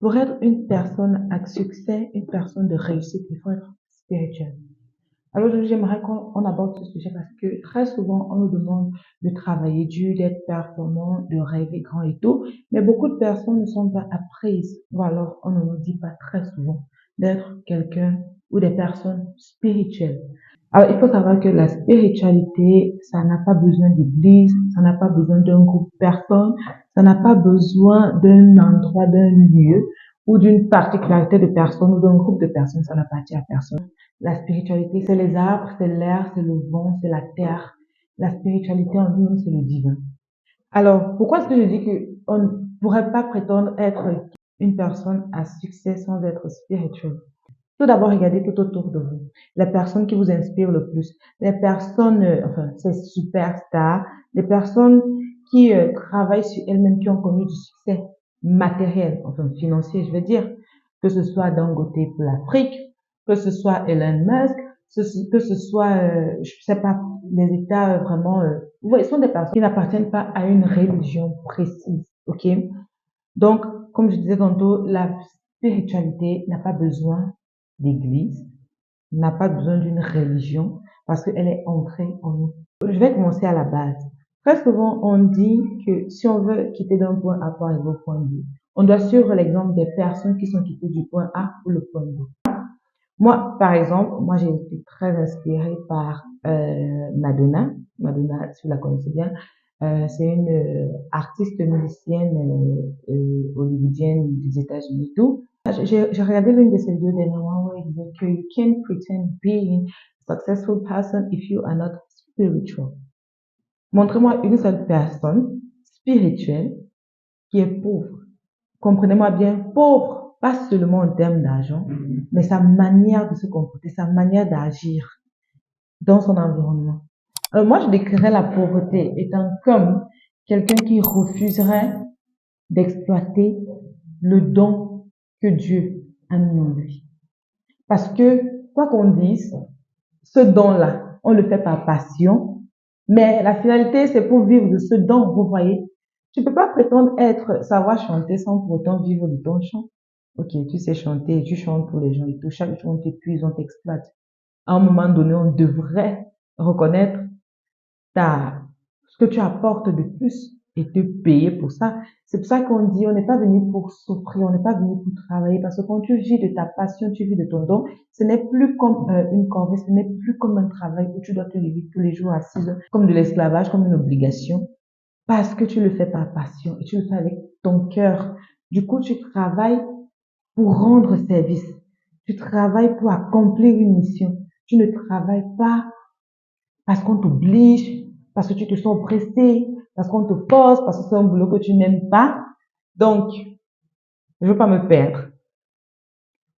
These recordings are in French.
Pour être une personne à succès, une personne de réussite, il faut être spirituel. Alors aujourd'hui, j'aimerais qu'on aborde ce sujet parce que très souvent, on nous demande de travailler dur, d'être performant, de rêver grand et tout, mais beaucoup de personnes ne sont pas apprises, ou alors on ne nous dit pas très souvent d'être quelqu'un ou des personnes spirituelles. Alors, il faut savoir que la spiritualité, ça n'a pas besoin d'église, ça n'a pas besoin d'un groupe de personnes, ça n'a pas besoin d'un endroit, d'un lieu ou d'une particularité de personnes ou d'un groupe de personnes, ça n'appartient à personne. La spiritualité, c'est les arbres, c'est l'air, c'est le vent, c'est la terre. La spiritualité en nous, c'est le divin. Alors, pourquoi est-ce que je dis qu'on ne pourrait pas prétendre être une personne à succès sans être spirituel? Tout d'abord, regardez tout autour de vous. Les personnes qui vous inspirent le plus. Les personnes, enfin, ces superstars, les personnes qui travaillent sur elles-mêmes, qui ont connu du succès matériel, enfin financier, je veux dire. Que ce soit Dangote pour l'Afrique, que ce soit Elon Musk, que ce soit, je sais pas, les États vraiment, vous voyez, ce sont des personnes qui n'appartiennent pas à une religion précise, ok? Donc, comme je disais tantôt, la spiritualité n'a pas besoin d'église, n'a pas besoin d'une religion, parce qu'elle est entrée en nous. Je vais commencer à la base. Très souvent, on dit que si on veut quitter d'un point A pour arriver au point B, on doit suivre l'exemple des personnes qui sont quittées du point A pour le point B. Moi, par exemple, moi j'ai été très inspirée par Madonna. Madonna, si vous la connaissez bien, c'est une artiste musicienne hollywoodienne des États-Unis, tout. J'ai regardé l'une de ses vidéos dernièrement où il disait que you can't pretend being a successful person if you are not spiritual. Montrez-moi une seule personne spirituelle qui est pauvre. Comprenez-moi bien, pauvre, pas seulement en termes d'argent, mais sa manière de se comporter, sa manière d'agir dans son environnement. Alors moi, je décrirais la pauvreté étant comme quelqu'un qui refuserait d'exploiter le don que Dieu a mis en lui. Parce que, quoi qu'on dise, ce don-là, on le fait par passion, mais la finalité, c'est pour vivre de ce don, vous voyez. Tu peux pas prétendre savoir chanter sans pour autant vivre de ton chant. Ok, tu sais chanter, tu chantes pour les gens et tout. Chaque jour, on t'épuise, on t'exploite. À un moment donné, on devrait reconnaître ce que tu apportes de plus et te payer pour ça. C'est pour ça qu'on dit, on n'est pas venu pour souffrir, on n'est pas venu pour travailler, parce que quand tu vis de ta passion, tu vis de ton don, ce n'est plus comme une corvée, ce n'est plus comme un travail où tu dois te lever tous les jours à 6 heures, comme de l'esclavage, comme une obligation, parce que tu le fais par passion et tu le fais avec ton cœur. Du coup, tu travailles pour rendre service. Tu travailles pour accomplir une mission. Tu ne travailles pas parce qu'on t'oblige, parce que tu te sens pressé, parce qu'on te force, parce que c'est un boulot que tu n'aimes pas. Donc, je ne veux pas me perdre.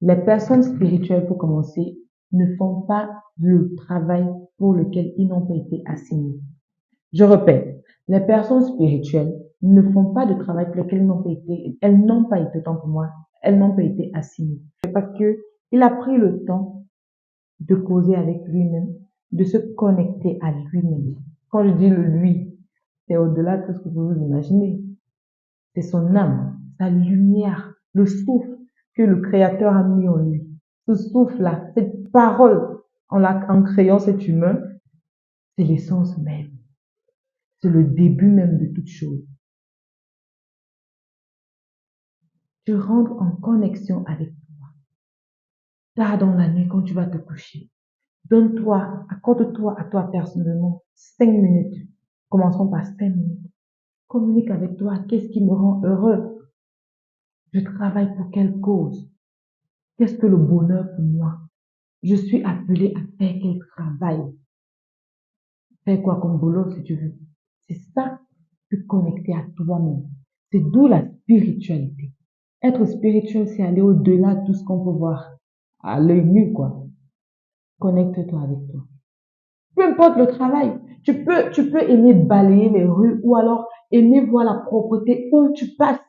Les personnes spirituelles, pour commencer, ne font pas le travail pour lequel ils n'ont pas été assignés. Je répète, les personnes spirituelles ne font pas de travail pour lequel elles n'ont pas été, tant pour moi, elles n'ont pas été assignées. Parce que il a pris le temps de causer avec lui-même, de se connecter à lui-même. Quand je dis le lui, c'est au-delà de ce que vous vous imaginez. C'est son âme, sa lumière, le souffle que le Créateur a mis en lui. Ce souffle-là, cette parole en créant cet humain, c'est l'essence même. C'est le début même de toute chose. Tu rentres en connexion avec toi. Tard dans la nuit, quand tu vas te coucher, donne-toi, accorde-toi à toi personnellement 5 minutes. Commençons par 5 minutes. Communique avec toi. Qu'est-ce qui me rend heureux? Je travaille pour quelle cause? Qu'est-ce que le bonheur pour moi? Je suis appelé à faire quel travail? Faire quoi comme boulot si tu veux? C'est ça, te connecter à toi-même. C'est d'où la spiritualité. Être spirituel, c'est aller au-delà de tout ce qu'on peut voir à l'œil nu, quoi. Connecte-toi avec toi. Peu importe le travail. Tu peux aimer balayer les rues ou alors aimer voir la propreté où tu passes.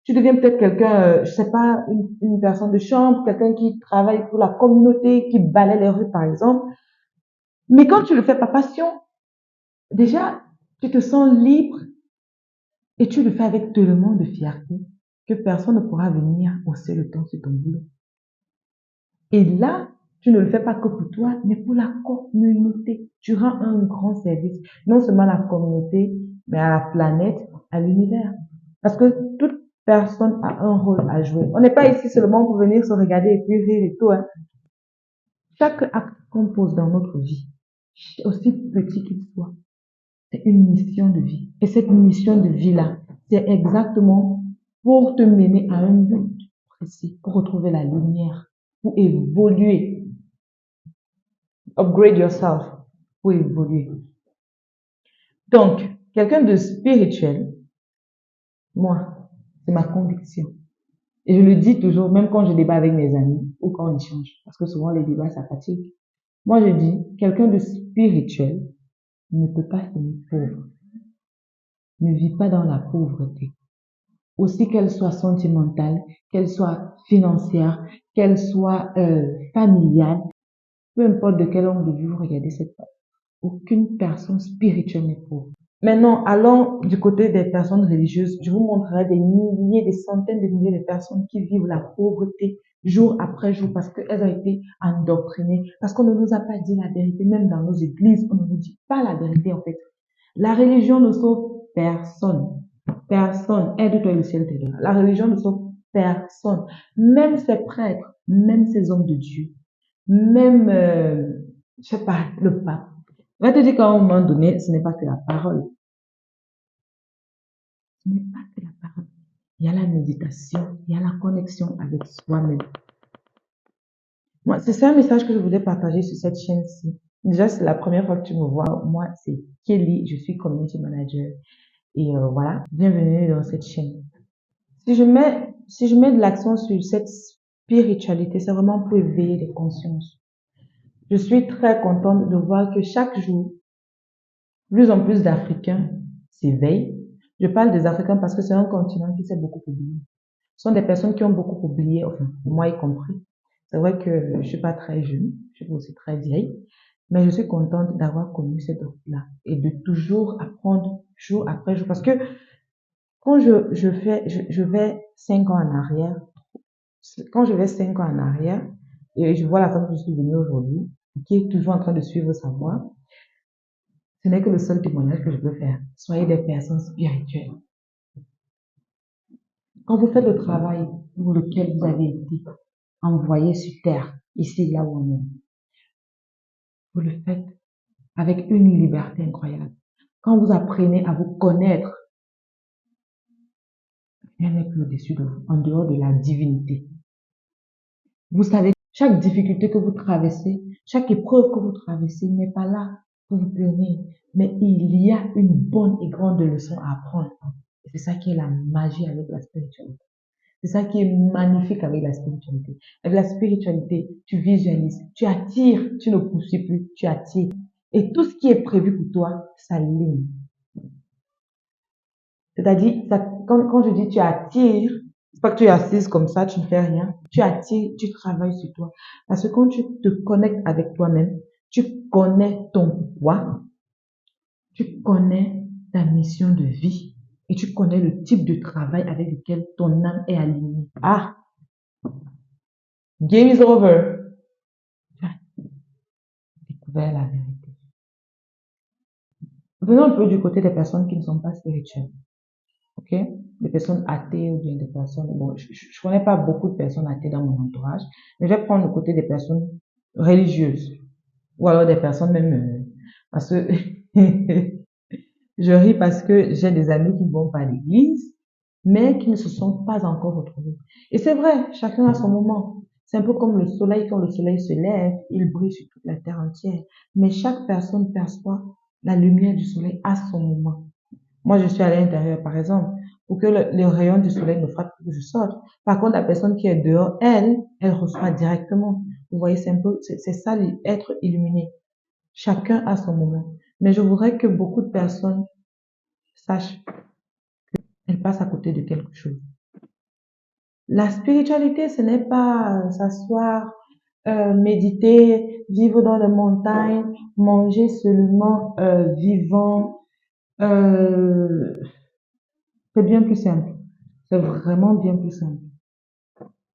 Tu deviens peut-être quelqu'un, je sais pas, une personne de chambre, quelqu'un qui travaille pour la communauté, qui balaye les rues, par exemple. Mais quand tu le fais par passion, déjà, tu te sens libre et tu le fais avec tellement de fierté. que personne ne pourra venir hausser le temps sur ton boulot. Et là, tu ne le fais pas que pour toi, mais pour la communauté. Tu rends un grand service, non seulement à la communauté, mais à la planète, à l'univers. Parce que toute personne a un rôle à jouer. On n'est pas ici seulement pour venir se regarder et puis rire et tout, hein. Chaque acte qu'on pose dans notre vie, aussi petit qu'il soit, c'est une mission de vie. Et cette mission de vie-là, c'est exactement pour te mener à un but précis, pour retrouver la lumière, pour évoluer, upgrade yourself, pour évoluer. Donc, quelqu'un de spirituel, moi, c'est ma conviction. Et je le dis toujours, même quand je débat avec mes amis ou quand on échange, parce que souvent les débats, ça fatigue. Moi, je dis, quelqu'un de spirituel ne peut pas finir pauvre, ne vit pas dans la pauvreté. Aussi qu'elle soit sentimentale, qu'elle soit financière, qu'elle soit familiale, peu importe de quel angle de vue vous regardez cette personne, aucune personne spirituelle n'est pauvre. Maintenant, allons du côté des personnes religieuses. Je vous montrerai des milliers, des centaines de milliers de personnes qui vivent la pauvreté jour après jour parce qu'elles ont été endoctrinées, parce qu'on ne nous a pas dit la vérité, même dans nos églises, on ne nous dit pas la vérité en fait. La religion ne sauve personne. Personne. Aide-toi et le ciel t'aidera. La religion ne sauve personne. Même ces prêtres, même ces hommes de Dieu, même, je sais pas, le pape. On va te dire qu'à un moment donné, ce n'est pas que la parole. Ce n'est pas que la parole. Il y a la méditation, il y a la connexion avec soi-même. Moi, c'est ça un message que je voulais partager sur cette chaîne-ci. Déjà, c'est la première fois que tu me vois. Moi, c'est Kelly, je suis community manager. Et voilà, bienvenue dans cette chaîne. Si je mets de l'accent sur cette spiritualité, c'est vraiment pour éveiller les consciences. Je suis très contente de voir que chaque jour, plus en plus d'Africains s'éveillent. Je parle des Africains parce que c'est un continent qui s'est beaucoup oublié. Ce sont des personnes qui ont beaucoup oublié, enfin, moi y compris. C'est vrai que je suis pas très jeune, je suis aussi très vieille, mais je suis contente d'avoir connu cette offre-là et de toujours apprendre jour après jour. Parce que quand je vais 5 ans en arrière, quand je vais 5 ans en arrière, et je vois la femme que je suis devenue aujourd'hui, qui est toujours en train de suivre sa voie, ce n'est que le seul témoignage que je peux faire. Soyez des personnes spirituelles. Quand vous faites le travail pour lequel vous avez été envoyé sur terre, ici, là où on est, vous le faites avec une liberté incroyable. Quand vous apprenez à vous connaître, rien n'est plus au-dessus de vous, en dehors de la divinité. Vous savez, chaque difficulté que vous traversez, chaque épreuve que vous traversez n'est pas là pour vous plaindre, mais il y a une bonne et grande leçon à apprendre. Et c'est ça qui est la magie avec la spiritualité. C'est ça qui est magnifique avec la spiritualité. Avec la spiritualité, tu visualises, tu attires, tu ne poursuis plus, tu attires. Et tout ce qui est prévu pour toi s'aligne. C'est-à-dire, quand je dis tu attires, c'est pas que tu es assise comme ça, tu ne fais rien. Tu attires, tu travailles sur toi. Parce que quand tu te connectes avec toi-même, tu connais ton pourquoi, tu connais ta mission de vie et tu connais le type de travail avec lequel ton âme est alignée. Ah, game is over. Tu as découvert la vérité. Venons un peu du côté des personnes qui ne sont pas spirituelles. Ok? Des personnes athées ou bien des personnes, bon, je connais pas beaucoup de personnes athées dans mon entourage, mais je vais prendre le côté des personnes religieuses. Ou alors des personnes même, parce que, je ris parce que j'ai des amis qui ne vont pas à l'église, mais qui ne se sont pas encore retrouvés. Et c'est vrai, chacun a son moment. C'est un peu comme le soleil, quand le soleil se lève, il brille sur toute la terre entière. Mais chaque personne perçoit la lumière du soleil à son moment. Moi, je suis à l'intérieur, par exemple, pour que le rayon du soleil me frappe, que je sorte. Par contre, la personne qui est dehors, elle reçoit directement. Vous voyez, c'est un peu, c'est ça, être illuminé. Chacun a son moment. Mais je voudrais que beaucoup de personnes sachent qu'elles passent à côté de quelque chose. La spiritualité, ce n'est pas s'asseoir, méditer, vivre dans les montagnes, manger seulement vivant. C'est bien plus simple. C'est vraiment bien plus simple.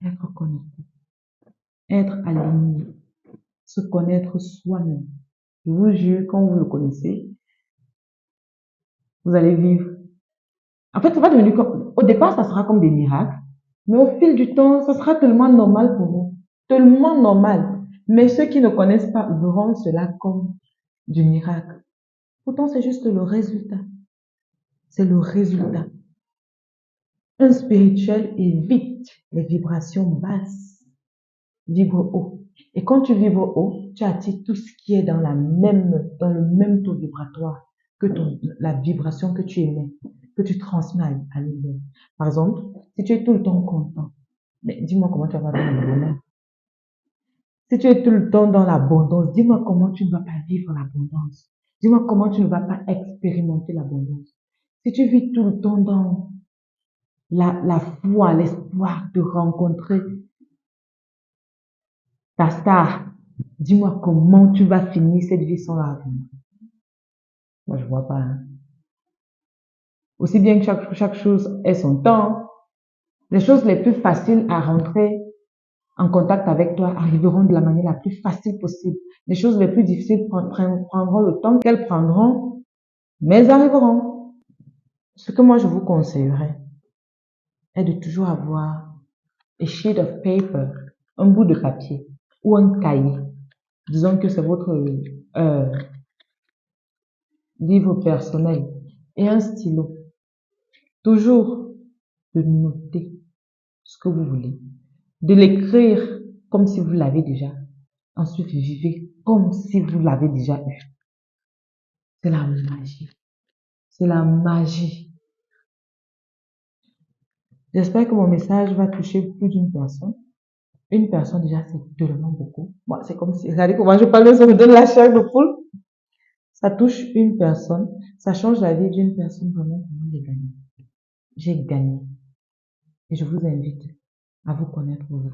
Être connecté, être aligné, se connaître soi-même. Je vous jure, quand vous le connaissez, vous allez vivre. En fait, ça va devenir comme, au départ, ça sera comme des miracles, mais au fil du temps, ça sera tellement normal pour vous. Tellement normal. Mais ceux qui ne connaissent pas verront cela comme du miracle. Pourtant, c'est juste le résultat. C'est le résultat. Un spirituel évite les vibrations basses. Vibre haut. Et quand tu vibres haut, tu attires tout ce qui est dans le même taux vibratoire que la vibration que tu émets, que tu transmets à l'univers. Par exemple, si tu es tout le temps content, mais dis-moi comment tu vas pas vivre le bonheur. Si tu es tout le temps dans l'abondance, dis-moi comment tu ne vas pas vivre l'abondance. Dis-moi comment tu ne vas pas expérimenter l'abondance. Si tu vis tout le temps dans la foi, l'espoir de rencontrer ta star, dis-moi comment tu vas finir cette vie sans la vie. Moi, je vois pas. Hein. Aussi bien que chaque chose ait son temps, les choses les plus faciles à rentrer en contact avec toi arriveront de la manière la plus facile possible. Les choses les plus difficiles prendront le temps qu'elles prendront, mais arriveront. Ce que moi, je vous conseillerais est de toujours avoir a sheet of paper, un bout de papier ou un cahier. Disons que c'est votre euh, livre personnel et un stylo. Toujours de noter ce que vous voulez, de l'écrire comme si vous l'avez déjà. Ensuite, vivez comme si vous l'avez déjà eu. C'est la magie. C'est la magie. J'espère que mon message va toucher plus d'une personne. Une personne déjà, c'est tellement beaucoup. Moi, c'est comme si, regardez comment je parle, ça me donne la chair de poule. Ça touche une personne, ça change la vie d'une personne, vraiment, pour moi, j'ai gagné. J'ai gagné. Et je vous invite à vous connaître vous.